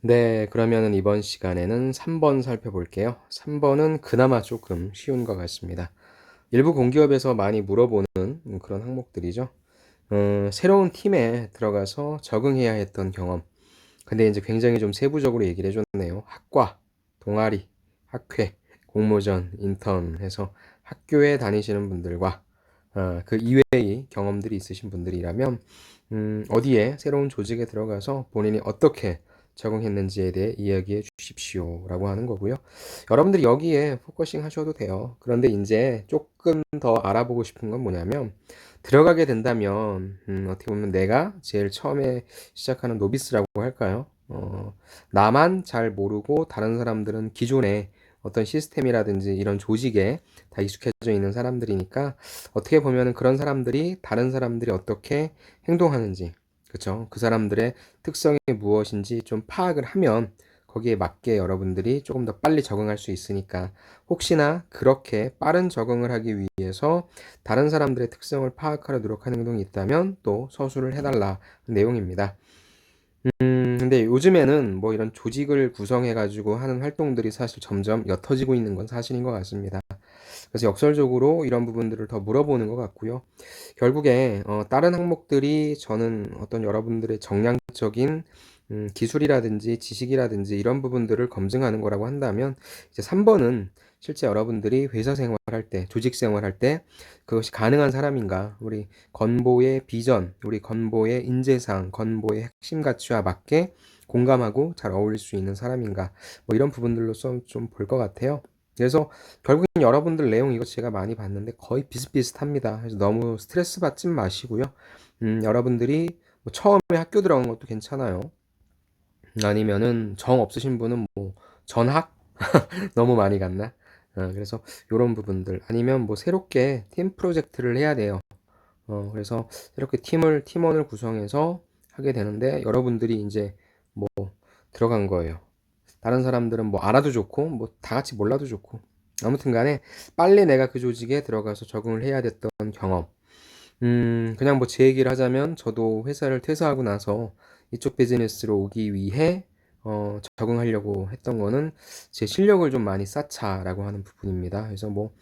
네, 그러면은 이번 시간에는 3번 살펴볼게요. 3번은 그나마 조금 쉬운 것 같습니다. 일부 공기업에서 많이 물어보는 그런 항목들이죠. 새로운 팀에 들어가서 적응해야 했던 경험. 근데 이제 굉장히 좀 세부적으로 얘기를 해줬네요. 학과, 동아리, 학회, 공모전, 인턴 해서 학교에 다니시는 분들과 그 이외의 경험들이 있으신 분들이라면 어디에 새로운 조직에 들어가서 본인이 어떻게 적응했는지에 대해 이야기해 주십시오 라고 하는 거고요. 여러분들이 여기에 포커싱 하셔도 돼요. 그런데 이제 조금 더 알아보고 싶은 건 뭐냐면 들어가게 된다면 어떻게 보면 내가 제일 처음에 시작하는 노비스라고 할까요? 나만 잘 모르고 다른 사람들은 기존에 어떤 시스템이라든지 이런 조직에 다 익숙해져 있는 사람들이니까 어떻게 보면은 그런 사람들이 다른 사람들이 어떻게 행동하는지, 그쵸? 그 사람들의 특성이 무엇인지 좀 파악을 하면 거기에 맞게 여러분들이 조금 더 빨리 적응할 수 있으니까 혹시나 그렇게 빠른 적응을 하기 위해서 다른 사람들의 특성을 파악하려 노력하는 행동이 있다면 또 서술을 해달라 내용입니다. 근데 요즘에는 뭐 이런 조직을 구성해가지고 하는 활동들이 사실 점점 옅어지고 있는 건 사실인 것 같습니다. 그래서 역설적으로 이런 부분들을 더 물어보는 것 같고요. 결국에 다른 항목들이 저는 어떤 여러분들의 정량적인 기술이라든지 지식이라든지 이런 부분들을 검증하는 거라고 한다면 이제 3번은 실제 여러분들이 회사 생활할 때, 조직 생활할 때 그것이 가능한 사람인가, 우리 건보의 비전, 우리 건보의 인재상, 건보의 핵심 가치와 맞게 공감하고 잘 어울릴 수 있는 사람인가, 뭐 이런 부분들로서 좀 볼 것 같아요. 그래서 결국엔 여러분들 내용 이거 제가 많이 봤는데 거의 비슷비슷합니다. 그래서 너무 스트레스 받지 마시고요. 여러분들이 뭐 처음에 학교 들어간 것도 괜찮아요. 아니면은 정 없으신 분은 뭐 전학 너무 많이 갔나? 그래서 이런 부분들 아니면 뭐 새롭게 팀 프로젝트를 해야 돼요. 그래서 이렇게 팀원을 구성해서 하게 되는데 여러분들이 이제 뭐 들어간 거예요. 다른 사람들은 뭐 알아도 좋고 뭐 다 같이 몰라도 좋고 아무튼 간에 빨리 내가 그 조직에 들어가서 적응을 해야 됐던 경험. 그냥 뭐 제 얘기를 하자면 저도 회사를 퇴사하고 나서 이쪽 비즈니스로 오기 위해 적응하려고 했던 거는 제 실력을 좀 많이 쌓자라고 하는 부분입니다. 그래서 뭐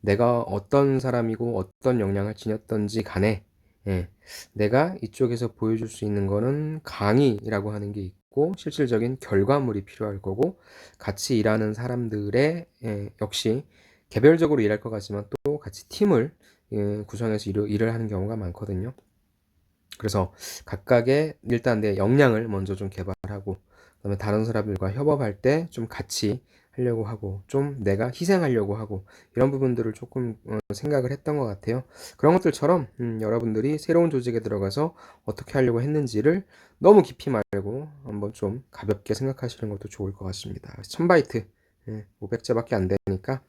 내가 어떤 사람이고 어떤 역량을 지녔던지 간에 예, 내가 이쪽에서 보여줄 수 있는 거는 강의라고 하는 게 있고 실질적인 결과물이 필요할 거고 같이 일하는 사람들의 역시 개별적으로 일할 것 같지만 또 같이 팀을 구성해서 일을 하는 경우가 많거든요. 그래서 각각의 일단 내 역량을 먼저 좀 개발하고 그다음에 다른 사람들과 협업할 때 좀 같이 하려고 하고 좀 내가 희생하려고 하고 이런 부분들을 조금 생각을 했던 것 같아요. 그런 것들처럼 여러분들이 새로운 조직에 들어가서 어떻게 하려고 했는지를 너무 깊이 말고 한번 좀 가볍게 생각하시는 것도 좋을 것 같습니다. 1000바이트 500자밖에 안 되니까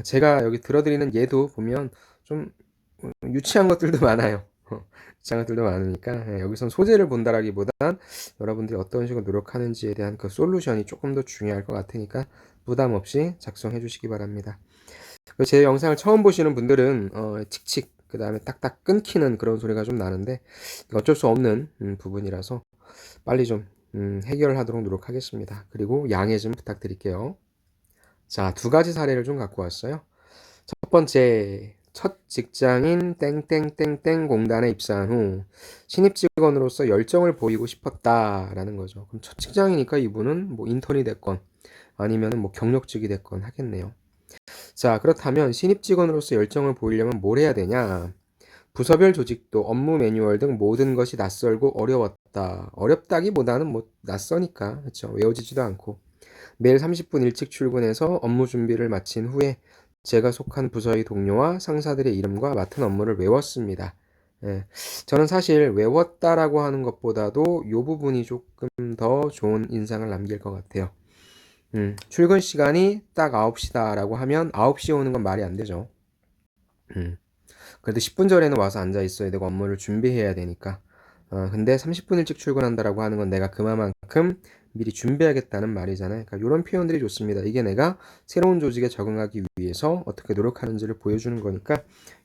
제가 여기 들어드리는 예도 보면 좀 유치한 것들도 많아요. 유치한 것들도 많으니까 여기선 소재를 본다라기보단 여러분들이 어떤 식으로 노력하는지에 대한 그 솔루션이 조금 더 중요할 것 같으니까 부담 없이 작성해 주시기 바랍니다. 제 영상을 처음 보시는 분들은 칙칙 그 다음에 딱딱 끊기는 그런 소리가 좀 나는데 어쩔 수 없는 부분이라서 빨리 좀 해결하도록 노력하겠습니다. 그리고 양해 좀 부탁드릴게요. 자, 두 가지 사례를 좀 갖고 왔어요. 첫 번째, 첫 직장인 땡땡땡땡 공단에 입사한 후 신입 직원으로서 열정을 보이고 싶었다라는 거죠. 그럼 첫 직장이니까 이분은 뭐 인턴이 됐건 아니면은 뭐 경력직이 됐건 하겠네요. 자, 그렇다면 신입 직원으로서 열정을 보이려면 뭘 해야 되냐? 부서별 조직도 업무 매뉴얼 등 모든 것이 낯설고 어려웠다. 어렵다기보다는 뭐 낯서니까 그렇죠. 외워지지도 않고 매일 30분 일찍 출근해서 업무 준비를 마친 후에 제가 속한 부서의 동료와 상사들의 이름과 맡은 업무를 외웠습니다. 예, 저는 사실 외웠다라고 하는 것보다도 이 부분이 조금 더 좋은 인상을 남길 것 같아요. 출근 시간이 딱 9시다라고 하면 9시에 오는 건 말이 안 되죠. 음, 그래도 10분 전에는 와서 앉아 있어야 되고 업무를 준비해야 되니까. 근데 30분 일찍 출근한다라고 하는 건 내가 그만큼 미리 준비하겠다는 말이잖아요. 그러니까 이런 표현들이 좋습니다. 이게 내가 새로운 조직에 적응하기 위해서 어떻게 노력하는지를 보여주는 거니까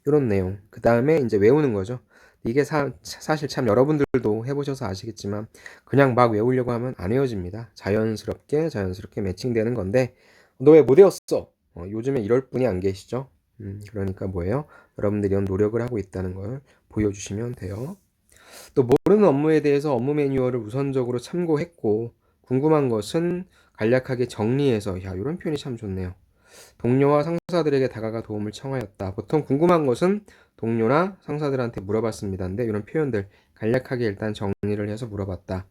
이런 내용. 그 다음에 이제 외우는 거죠. 이게 사실 참 여러분들도 해보셔서 아시겠지만 그냥 막 외우려고 하면 안 외워집니다. 자연스럽게 매칭되는 건데 너 왜 못 외웠어? 요즘에 이럴 분이 안 계시죠? 그러니까 뭐예요? 여러분들이 이런 노력을 하고 있다는 걸 보여주시면 돼요. 또 모르는 업무에 대해서 업무 매뉴얼을 우선적으로 참고했고 궁금한 것은 간략하게 정리해서 이런 표현이 참 좋네요. 동료와 상사들에게 다가가 도움을 청하였다. 보통 궁금한 것은 동료나 상사들한테 물어봤습니다인데 이런 표현들 간략하게 일단 정리를 해서 물어봤다.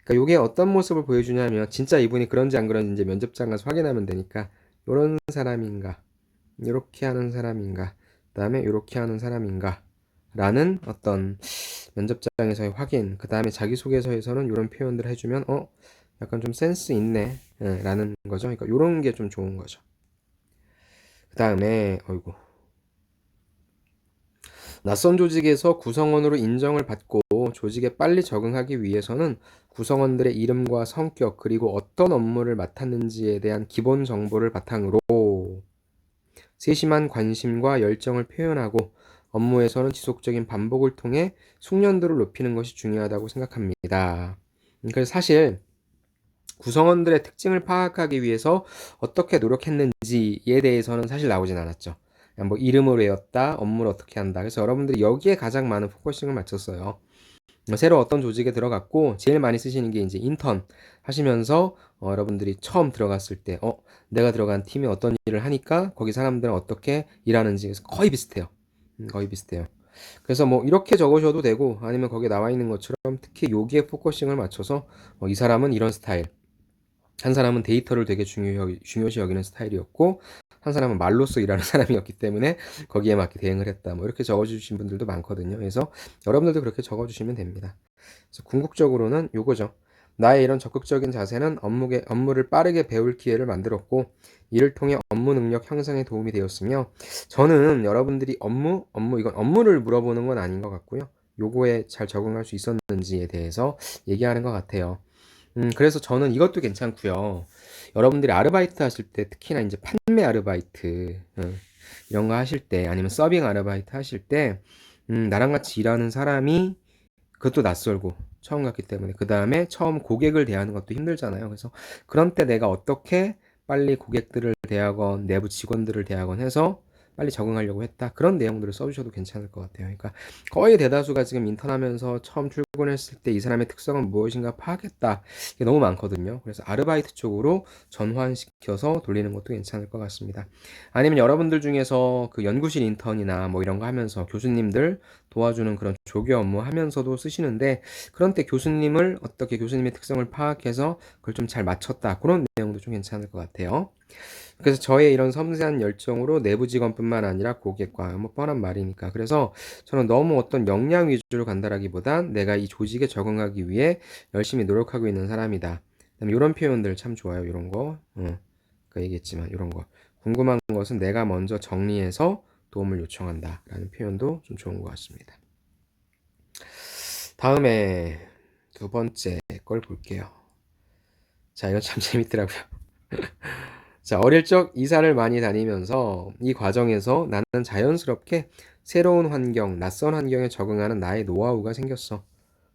그러니까 이게 어떤 모습을 보여주냐면 진짜 이분이 그런지 안 그런지 이제 면접장 가서 확인하면 되니까 이런 사람인가, 이렇게 하는 사람인가, 그다음에 이렇게 하는 사람인가 라는 어떤 면접장에서의 확인, 그 다음에 자기소개서에서는 이런 표현들을 해주면 약간 좀 센스 있네 라는 거죠. 그러니까 이런 게 좀 좋은 거죠. 그 다음에 어이구, 낯선 조직에서 구성원으로 인정을 받고 조직에 빨리 적응하기 위해서는 구성원들의 이름과 성격 그리고 어떤 업무를 맡았는지에 대한 기본 정보를 바탕으로 세심한 관심과 열정을 표현하고 업무에서는 지속적인 반복을 통해 숙련도를 높이는 것이 중요하다고 생각합니다. 그래서 사실 구성원들의 특징을 파악하기 위해서 어떻게 노력했는지에 대해서는 사실 나오진 않았죠. 그냥 뭐 이름을 외웠다, 업무를 어떻게 한다. 그래서 여러분들이 여기에 가장 많은 포커싱을 맞췄어요. 새로 어떤 조직에 들어갔고 제일 많이 쓰시는 게 이제 인턴 하시면서 여러분들이 처음 들어갔을 때 내가 들어간 팀이 어떤 일을 하니까 거기 사람들은 어떻게 일하는지 그래서 거의 비슷해요. 거의 비슷해요. 그래서 뭐 이렇게 적으셔도 되고 아니면 거기에 나와 있는 것처럼 특히 여기에 포커싱을 맞춰서 이 사람은 이런 스타일, 한 사람은 데이터를 되게 중요시 여기는 스타일이었고 한 사람은 말로써 일하는 사람이었기 때문에 거기에 맞게 대응을 했다. 뭐 이렇게 적어주신 분들도 많거든요. 그래서 여러분들도 그렇게 적어주시면 됩니다. 그래서 궁극적으로는 요거죠. 나의 이런 적극적인 자세는 업무를 빠르게 배울 기회를 만들었고 이를 통해 업무 능력 향상에 도움이 되었으며 저는 여러분들이 이건 업무를 물어보는 건 아닌 것 같고요. 요거에 잘 적응할 수 있었는지에 대해서 얘기하는 것 같아요. 그래서 저는 이것도 괜찮고요. 여러분들이 아르바이트 하실 때 특히나 이제 판매 아르바이트 이런 거 하실 때 아니면 서빙 아르바이트 하실 때 나랑 같이 일하는 사람이 그것도 낯설고 처음 갔기 때문에 그 다음에 처음 고객을 대하는 것도 힘들잖아요. 그래서 그런 때 내가 어떻게 빨리 고객들을 대하건 내부 직원들을 대하건 해서 빨리 적응하려고 했다. 그런 내용들을 써주셔도 괜찮을 것 같아요. 그러니까 거의 대다수가 지금 인턴하면서 처음 출근했을 때 이 사람의 특성은 무엇인가 파악했다. 이게 너무 많거든요. 그래서 아르바이트 쪽으로 전환시켜서 돌리는 것도 괜찮을 것 같습니다. 아니면 여러분들 중에서 그 연구실 인턴이나 뭐 이런 거 하면서 교수님들 도와주는 그런 조교 업무 하면서도 쓰시는데 그런 때 교수님의 특성을 파악해서 그걸 좀 잘 맞췄다. 그런 내용도 좀 괜찮을 것 같아요. 그래서 저의 이런 섬세한 열정으로 내부 직원뿐만 아니라 고객과 뭐 뻔한 말이니까. 그래서 저는 너무 어떤 역량 위주로 간다라기보단 내가 이 조직에 적응하기 위해 열심히 노력하고 있는 사람이다. 그다음에 이런 표현들 참 좋아요. 이런 거. 아까 얘기했지만 이런 거. 궁금한 것은 내가 먼저 정리해서 도움을 요청한다. 라는 표현도 좀 좋은 것 같습니다. 다음에 두 번째 걸 볼게요. 자, 이거 참 재밌더라고요. 자, 어릴 적 이사를 많이 다니면서 이 과정에서 나는 자연스럽게 새로운 환경, 낯선 환경에 적응하는 나의 노하우가 생겼어.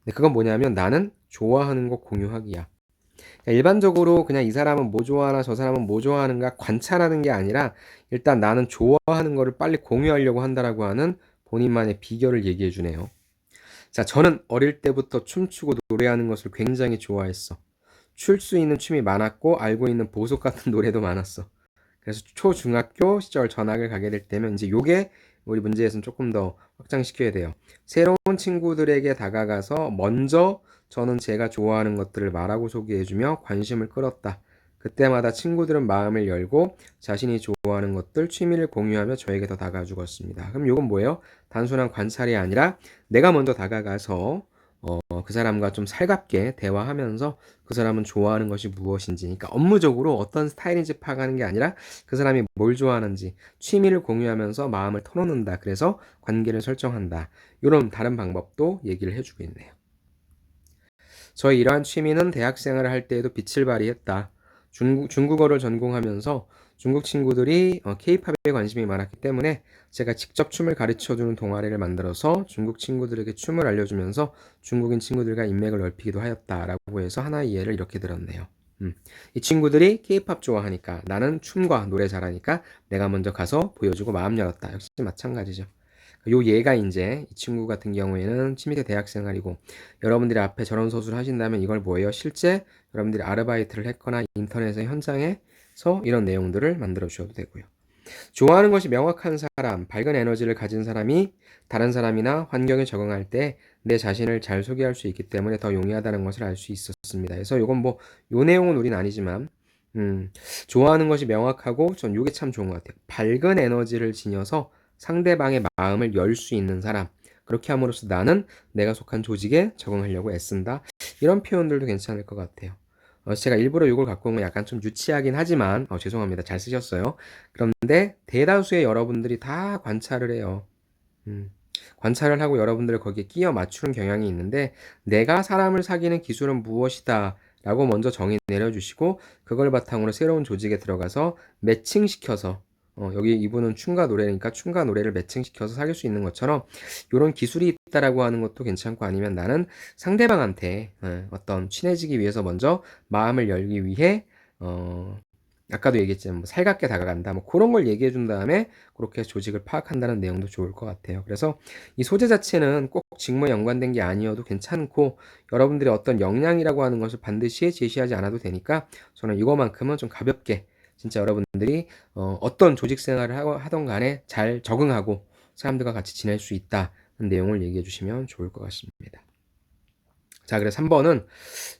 근데 그건 뭐냐면 나는 좋아하는 거 공유하기야. 그러니까 일반적으로 그냥 이 사람은 뭐 좋아하나 저 사람은 뭐 좋아하는가 관찰하는 게 아니라 일단 나는 좋아하는 거를 빨리 공유하려고 한다라고 하는 본인만의 비결을 얘기해 주네요. 자, 저는 어릴 때부터 춤추고 노래하는 것을 굉장히 좋아했어. 출 수 있는 춤이 많았고 알고 있는 보석 같은 노래도 많았어. 그래서 초중학교 시절 전학을 가게 될 때면 이제 요게 우리 문제에서는 조금 더 확장시켜야 돼요. 새로운 친구들에게 다가가서 먼저 저는 제가 좋아하는 것들을 말하고 소개해주며 관심을 끌었다. 그때마다 친구들은 마음을 열고 자신이 좋아하는 것들, 취미를 공유하며 저에게 더 다가가 죽었습니다. 그럼 요건 뭐예요? 단순한 관찰이 아니라 내가 먼저 다가가서 그 사람과 좀 살갑게 대화하면서 그 사람은 좋아하는 것이 무엇인지, 그러니까 업무적으로 어떤 스타일인지 파악하는 게 아니라 그 사람이 뭘 좋아하는지 취미를 공유하면서 마음을 터놓는다. 그래서 관계를 설정한다. 이런 다른 방법도 얘기를 해주고 있네요. 저의 이러한 취미는 대학 생활을 할 때에도 빛을 발휘했다. 중국어를 전공하면서 중국 친구들이 K-팝에 관심이 많았기 때문에 제가 직접 춤을 가르쳐주는 동아리를 만들어서 중국 친구들에게 춤을 알려주면서 중국인 친구들과 인맥을 넓히기도 하였다라고 해서 하나의 예를 이렇게 들었네요. 이 친구들이 K-팝 좋아하니까 나는 춤과 노래 잘하니까 내가 먼저 가서 보여주고 마음 열었다. 역시 마찬가지죠. 요 예가 이제 이 친구 같은 경우에는 취미대 대학생활이고 여러분들이 앞에 저런 서술을 하신다면 이걸 뭐예요? 실제 여러분들이 아르바이트를 했거나 인터넷의 현장에서 이런 내용들을 만들어 주셔도 되고요. 좋아하는 것이 명확한 사람, 밝은 에너지를 가진 사람이 다른 사람이나 환경에 적응할 때 내 자신을 잘 소개할 수 있기 때문에 더 용이하다는 것을 알 수 있었습니다. 그래서 요건 뭐 요 내용은 우린 아니지만 좋아하는 것이 명확하고 전 요게 참 좋은 것 같아요. 밝은 에너지를 지녀서 상대방의 마음을 열 수 있는 사람. 그렇게 함으로써 나는 내가 속한 조직에 적응하려고 애쓴다. 이런 표현들도 괜찮을 것 같아요. 제가 일부러 이걸 갖고 온 건 약간 좀 유치하긴 하지만 죄송합니다. 잘 쓰셨어요. 그런데 대다수의 여러분들이 다 관찰을 해요. 음, 관찰을 하고 여러분들을 거기에 끼워 맞추는 경향이 있는데 내가 사람을 사귀는 기술은 무엇이다 라고 먼저 정의 내려주시고 그걸 바탕으로 새로운 조직에 들어가서 매칭시켜서 여기 이분은 춤과 노래니까 춤과 노래를 매칭시켜서 사귈 수 있는 것처럼 이런 기술이 있다라고 하는 것도 괜찮고 아니면 나는 상대방한테 어떤 친해지기 위해서 먼저 마음을 열기 위해 아까도 얘기했지만 뭐 살갑게 다가간다 뭐 그런 걸 얘기해 준 다음에 그렇게 조직을 파악한다는 내용도 좋을 것 같아요. 그래서 이 소재 자체는 꼭 직무에 연관된 게 아니어도 괜찮고 여러분들의 어떤 역량이라고 하는 것을 반드시 제시하지 않아도 되니까 저는 이거만큼은 좀 가볍게 진짜 여러분들이 어떤 조직 생활을 하던 간에 잘 적응하고 사람들과 같이 지낼 수 있다는 내용을 얘기해 주시면 좋을 것 같습니다. 자, 그래서 3번은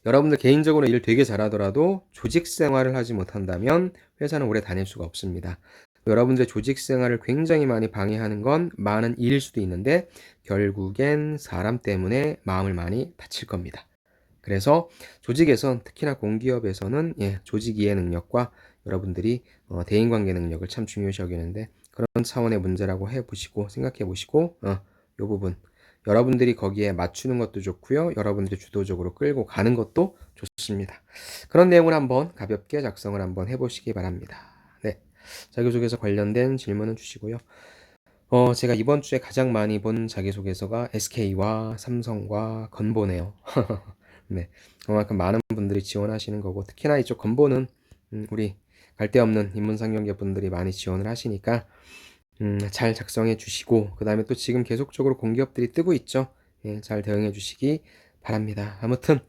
여러분들 개인적으로 일 되게 잘하더라도 조직 생활을 하지 못한다면 회사는 오래 다닐 수가 없습니다. 여러분들의 조직 생활을 굉장히 많이 방해하는 건 많은 일일 수도 있는데 결국엔 사람 때문에 마음을 많이 다칠 겁니다. 그래서 조직에선 특히나 공기업에서는 조직 이해 능력과 여러분들이 대인관계 능력을 참 중요시 여기는데 그런 차원의 문제라고 해보시고 생각해보시고 이 부분 여러분들이 거기에 맞추는 것도 좋고요. 여러분들이 주도적으로 끌고 가는 것도 좋습니다. 그런 내용을 한번 가볍게 작성을 한번 해보시기 바랍니다. 네, 자기소개서 관련된 질문은 주시고요. 제가 이번 주에 가장 많이 본 자기소개서가 SK와 삼성과 건보네요. 네, 그만큼 많은 분들이 지원하시는 거고 특히나 이쪽 건보는 우리 갈데없는 인문상경계 분들이 많이 지원을 하시니까 잘 작성해 주시고 그 다음에 또 지금 계속적으로 공기업들이 뜨고 있죠. 잘 대응해 주시기 바랍니다. 아무튼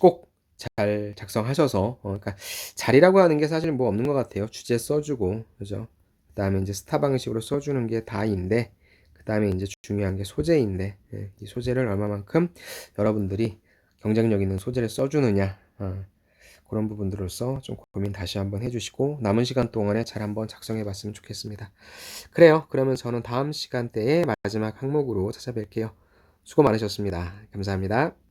꼭 잘 작성하셔서 그러니까 잘이라고 하는 게 사실 뭐 없는 것 같아요. 주제 써주고 그죠? 그 다음에 이제 스타 방식으로 써주는 게 다인데 그 다음에 이제 중요한 게 소재인데 이 소재를 얼마만큼 여러분들이 경쟁력 있는 소재를 써주느냐 그런 부분들로서 좀 고민 다시 한번 해주시고 남은 시간 동안에 잘 한번 작성해 봤으면 좋겠습니다. 그래요. 그러면 저는 다음 시간대에 마지막 항목으로 찾아뵐게요. 수고 많으셨습니다. 감사합니다.